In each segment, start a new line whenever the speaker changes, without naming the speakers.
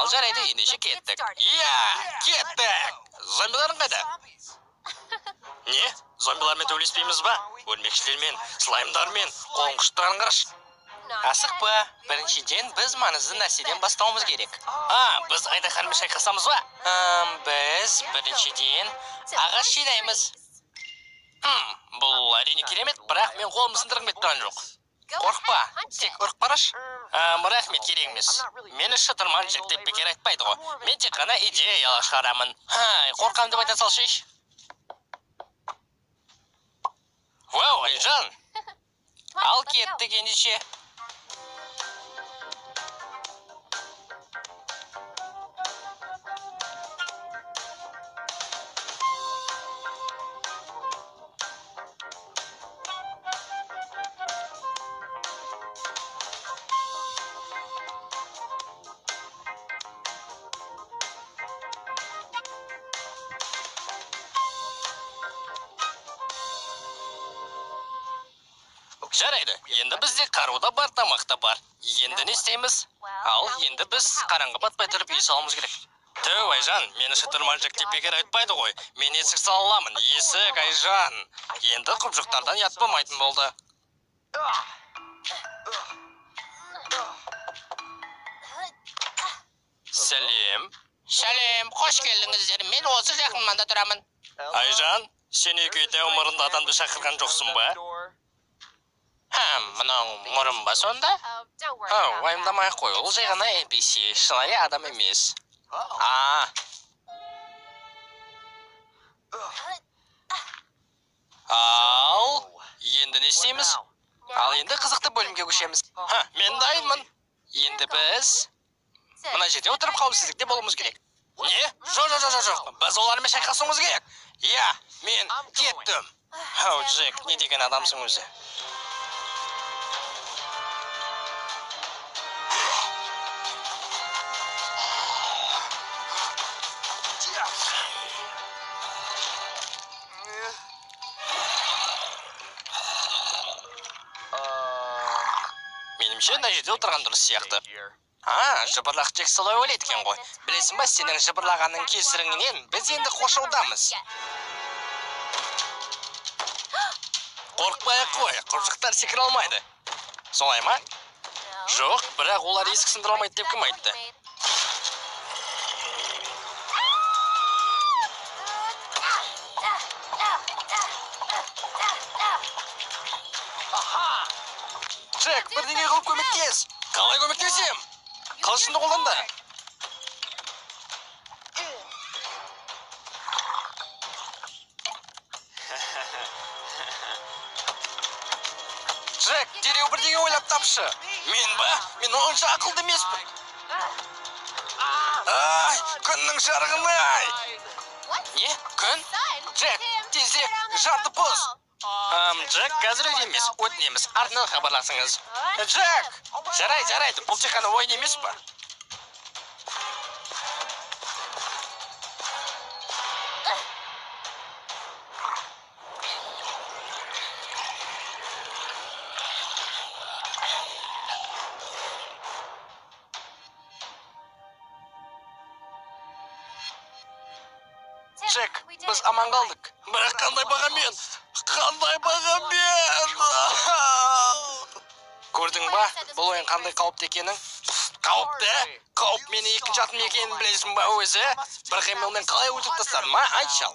Ал жарайды, ендеше кеттік. Иә, кеттік. Зомбиларың қайда? Не? Зомбилармен төбелеспейміз ба? Өлмекшілермен, слаймдармен, қолынқыштарын қараш. Асық па? Біріншіден біз маңызды нәрседен бастауымыз керек. Біз айдаһармен шайқасамыз ба? Біз біріншіден ағаш жинаймыз. Бұл әрине керемет, бірақ мен қолымды сындырғым келіп тұрған жоқ. Қорықпа, тек ұрып қараш. Рахмет, керек емес. Мені шытырман жек деп бекер айтпайды ғой. Мен тек қана идеялар шығарамын. Қорқамын деп айта салшы. Вау, Айжан. Ал кеттік ендеше. Жарайды, енді бізде қару да бар, тамақ та бар. Енді не істейміз? Ал енді біз қараңғы батпай тұрып үй салуымыз керек. Төу, Айжан, мені шытырман жек деп бекер айтпайды ғой. Мен есік сала аламын. Есік, Айжан. Енді құбжықтардан ятпамайтын болды. Сәлем. Сәлем, қош келдіңіздер. Мен осы жақын манда тұрамын. Айжан, сен екеуде өмірінде адамды шақырған жоқсың ба? Мынау мұрын ба сонда? Уайымдамай қой, ол жай ғана NPC, шынайы адам емес. Ал, енді не істейміз? Ал енді қызықты бөлімге көшеміз. Мен дайынмын. Енді біз мына жерде отырып қауіпсіздікте болуымыз керек. Не? Жоқ. Біз олармен шайқасуымыз керек. Иә, мен кеттім. Джек, не деген адамсың өзі? Менімше, мына жерде отырған дұрыс сияқты. Жыбырлақ Джек солай ойлайды екен ғой. Білесің ба, сенің жыбырлағанның кесіріңнен біз енді қоршаудамыз. Қорықпай-ақ қой, құбжықтар секіре алмайды. Солай ма? Жоқ, бірақ олар есік сындыра алмайды деп кім айтты? Джек, бірдеңе қылып көмектес. Қалай көмектесем? Қылышынды қолданда. Джек, дереу бірдеңе ойлап тапшы. Мен ба? Мен онша ақылды емеспін. Күннің жарығын-ай! Не? Күн? Джек, тезірек жарды бұз. Джек, қазір үйде емес, өтінеміз, артынан хабарласыңыз. Джек! Жарайды, бұл тек қана ойын емес па? Джек, біз аман қалдық. Бірақ қандай бағамен? Көрдің ба, бұл ойын қандай қауіпті екенің? Қауіпті? Қауіп мені екінші атым екенін білесің ба өзі? Бір қимылмен қалай өтіп тастадың ма? Айтшал.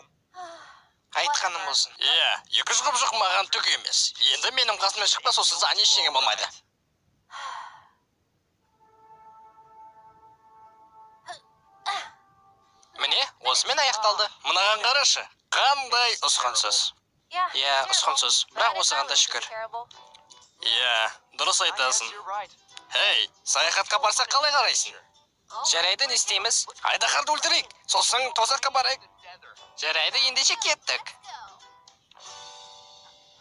Айтқаным болсын. Иә, екі құбыжық маған түк емес. Енді менің қасымнан шықпа, сосын заң ештеңе болмайды. Міне, осымен аяқталды. Мынаған қарашы. Қандай ұсқынсыз. Иә, ұсқынсыз, бірақ осыған да шүкір. Иә, дұрыс айтасың. Хей, саяхатқа барсақ қалай қарайсың? Жарайды, не істейміз? Айдаһарды өлтірейік, сосын тозаққа барайық. Жарайды, ендеше кеттік.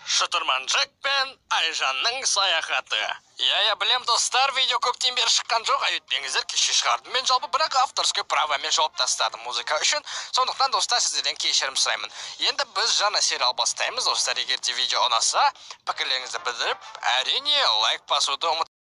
Шытырман Джек пен Айжанның саяхаты. Иә, білем достар, видео көптен бері шыққан жоқ, өйтпеңіздер, кеше шығардым мен жалпы, бірақ авторский правомен жауап тастадым музыка үшін. Сондықтан достар, сіздерден кешірім сұраймын. Енді біз жаңа сериал бастаймыз. Достар, егер де видео ұнаса, пікірлеріңізді білдіріп, әрине лайк басуды ұмытпаңыздар.